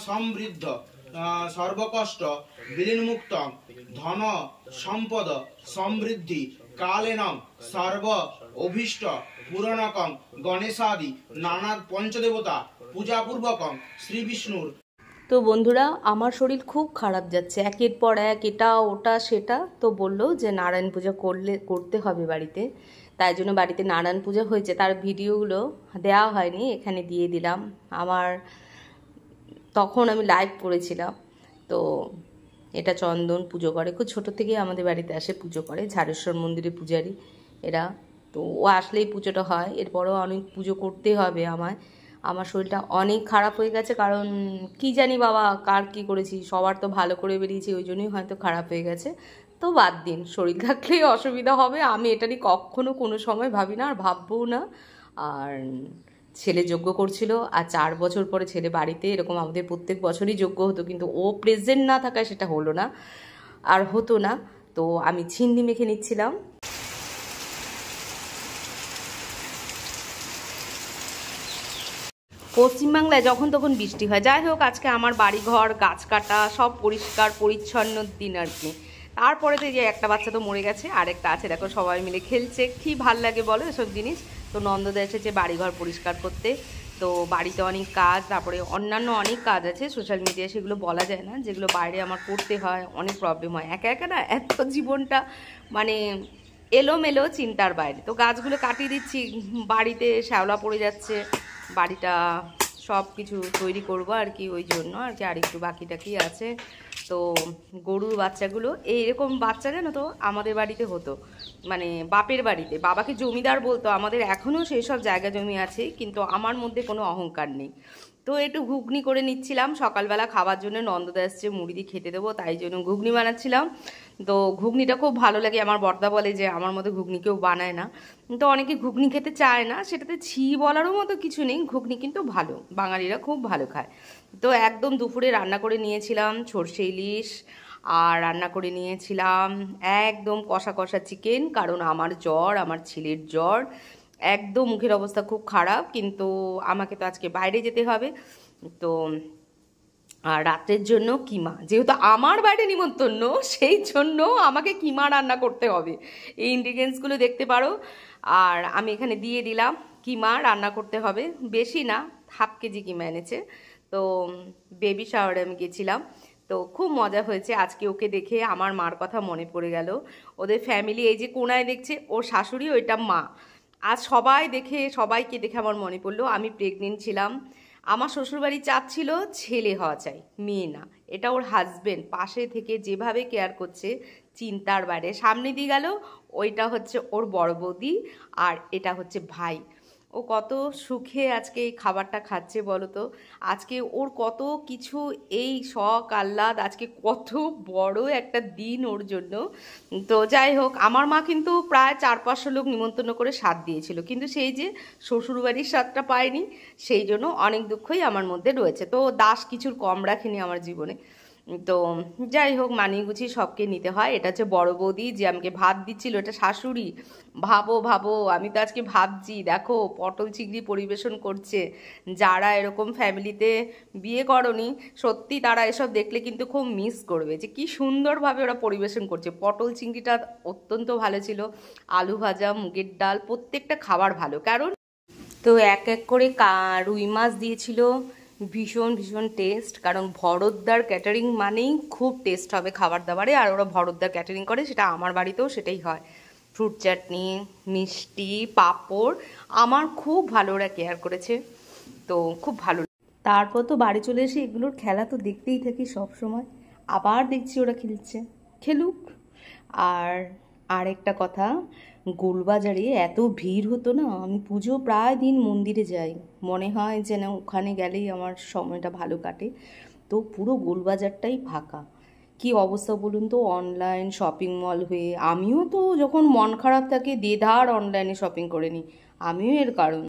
সমৃদ্ধ সর্বকষ্ট বিলীনমুক্ত ধন সম্পদ সমৃদ্ধি কালেনং সর্ব অভীষ্ট পূরণকং গণেশাদি নানা পঞ্চদেবতা পূজাপূর্বকং শ্রী বিষ্ণুর। তো বন্ধুরা, আমার শরীর খুব খারাপ যাচ্ছে, একের পর এক এটা ওটা সেটা। তো বললো যে নারায়ণ পূজা করতে হবে বাড়িতে, তাই জন্য বাড়িতে নারায়ণ পূজা হয়েছে। তার ভিডিওগুলো দেওয়া হয়নি, এখানে দিয়ে দিলাম। তখন আমি লাইভ করেছিলাম। তো এটা চন্দন পুজো করে, খুব ছোটো থেকেই আমাদের বাড়িতে আসে পুজো করে, ঝাড়েশ্বর মন্দিরে পূজারি এরা। তো ও আসলেই পুজোটা হয়, এরপরেও অনেক পুজো করতে হবে আমায়। আমার শরীরটা অনেক খারাপ হয়ে গেছে, কারণ কি জানি বাবা কার কি করেছি, সবার তো ভালো করে বেরিয়েছি, ওই জন্যই হয়তো খারাপ হয়ে গেছে। তো বাদ দিন, শরীর থাকলেই অসুবিধা হবে, আমি এটা নিয়ে কখনো কোনো সময় ভাবি না, আর ভাববও না। আর ছেলে যজ্ঞ করছিল, আর 4 বছর পরে ছেলে বাড়িতে, এরকম আমাদের প্রত্যেক বছরই যজ্ঞ হতো, কিন্তু ও প্রেজেন্ট না থাকায় সেটা হলো না, আর হতো না। তো আমি ছিন্নি মেখে নিচ্ছিলাম। পশ্চিমবাংলায় যখন তখন বৃষ্টি হয়। যাই হোক, আজকে আমার বাড়িঘর গাছ কাটা সব পরিষ্কার পরিচ্ছন্ন দিন আর কি। তারপরে তো যে একটা বাচ্চা তো মরে গেছে, আরেকটা আছে, দেখো সবাই মিলে খেলছে, কি ভাল লাগে বলো এসব জিনিস। তো নন্দদা এসেছে বাড়িঘর পরিষ্কার করতে। তো বাড়িতে অনেক কাজ, তারপরে অন্যান্য অনেক কাজ আছে সোশ্যাল মিডিয়ায়, সেগুলো বলা যায় না, যেগুলো বাইরে আমার করতে হয়, অনেক প্রবলেম হয়। একা একা না এত জীবনটা মানে এলোমেলো, চিন্তার বাইরে। তো গাছগুলো কাটিয়ে দিচ্ছি, বাড়িতে শ্যাওলা পড়ে যাচ্ছে, বাড়িটা সব কিছু তৈরি করবো আর কি, ওই জন্য আর কি। আর একটু বাকি টাকি আছে। তো গরুর বাচ্চাগুলো, এইরকম বাচ্চা জানো তো আমাদের বাড়িতে হতো, মানে বাপের বাড়িতে বাবাকে জমিদার বলতো। আমাদের এখনও সেই সব জায়গা জমি আছে, কিন্তু আমার মধ্যে কোনো অহংকার নেই। তো একটু ঘুগনি করে নিচ্ছিলাম সকালবেলা খাবার জন্য, নন্দদা এসছে মুড়ি দিয়ে খেতে দেবো, তাই জন্য ঘুগনি বানাচ্ছিলাম। তো ঘুগনিটা খুব ভালো লাগে, আমার বর্দা বলে যে আমার মতো ঘুগনি কেউ বানায় না। তো অনেকে ঘুগনি খেতে চায় না, সেটাতে ছি বলারও মতো কিছু নেই, ঘুগনি কিন্তু ভালো, বাঙালিরা খুব ভালো খায়। তো একদম দুপুরে রান্না করে নিয়েছিলাম সর্ষে ইলিশ, আর রান্না করে নিয়েছিলাম একদম কষা কষা চিকেন, কারণ আমার জ্বর, আমার ছেলের জ্বর, একদম মুখের অবস্থা খুব খারাপ। কিন্তু আমাকে তো আজকে বাইরে যেতে হবে। তো আর রাতের জন্য কিমা, যেহেতু আমার বাইরে নিমন্ত্রণ, সেই জন্য আমাকে কিমা রান্না করতে হবে। এই ইনগ্রিডিয়েন্টসগুলো দেখতে পারো, আর আমি এখানে দিয়ে দিলাম। কিমা রান্না করতে হবে, বেশি না, হাফ কেজি কিমা এনেছে। তো বেবি শাওয়ারে আমি গেছিলাম, তো খুব মজা হয়েছে। আজকে ওকে দেখে আমার মার কথা মনে পড়ে গেল। ওদের ফ্যামিলি, এই যে কোনায় দেখছে ওর শাশুড়ি, ওইটা মা। আজ সবাইকে দেখে আমার মনে পড়লো আমি প্রেগনেন্ট ছিলাম। আমার শ্বশুরবাড়ি চাচ্ছিল ছেলে হওয়া চাই, মেয়ে না। এটা ওর হাজবেন্ড পাশে থেকে যেভাবে কেয়ার করছে, চিন্তার বাইরে। সামনে দিয়ে গেল, ওইটা হচ্ছে ওর বড় বৌদি, আর এটা হচ্ছে ভাই। ও কত সুখে আজকে এই খাবারটা খাচ্ছে বলো তো। আজকে ওর কত কিছু, এই শখ আহ্লাদ, আজকে কত বড় একটা দিন ওর জন্য। তো যাই হোক, আমার মা কিন্তু প্রায় 400-500 লোক নিমন্ত্রণ করে স্বাদ দিয়েছিল, কিন্তু সেই যে শ্বশুরবাড়ির স্বাদটা পায়নি, সেই জন্য অনেক দুঃখই আমার মধ্যে রয়েছে। তো দাস কিছুর কম রাখিনি আমার জীবনে। তো যাই হোক, মানিয়ে গুছিয়ে সবকে নিতে হয়। এটা হচ্ছে বড় বৌদি, যে আমাকে ভাত দিচ্ছিল, এটা শাশুড়ি। ভাবো ভাবো, আমি তো আজকে ভাবছি, দেখো পটল চিংড়ি পরিবেশন করছে। যারা এরকম ফ্যামিলিতে বিয়ে করনি, সত্যি তারা এসব দেখলে কিন্তু খুব মিস করবে, যে কি সুন্দরভাবে ওরা পরিবেশন করছে। পটল চিংড়িটা অত্যন্ত ভালো ছিল, আলু ভাজা, মুগের ডাল, প্রত্যেকটা খাবার ভালো। কারণ তো এক এক করে রুই মাছ দিয়েছিল, ভীষণ ভীষণ টেস্ট। কারণ ভরতদার ক্যাটারিং মানেই খুব টেস্ট হবে খাবার দাবারে, আর ওরা ভরতদার ক্যাটারিং করে, সেটা আমার বাড়িতেও সেটাই হয়। ফ্রুট চাটনি, মিষ্টি, পাঁপড়, আমার খুব ভালো ওরা কেয়ার করেছে, তো খুব ভালো। তারপর তো বাড়ি চলে এসে এগুলোর খেলা তো দেখতেই থাকি সব সময়। আবার দেখছি ওরা খেলছে, খেলুক। আর আরেকটা কথা, গোলবাজারে এত ভিড় হতো না, আমি পুজো প্রায় দিন মন্দিরে যাই, মনে হয় যেন ওখানে গেলেই আমার সময়টা ভালো কাটে। তো পুরো গোলবাজারটাই ফাঁকা, কি অবস্থা বলুন তো। অনলাইন শপিং মল হয়ে, আমিও তো যখন মন খারাপ থাকে দেদার অনলাইনে শপিং করে নিই, আমিও এর কারণ।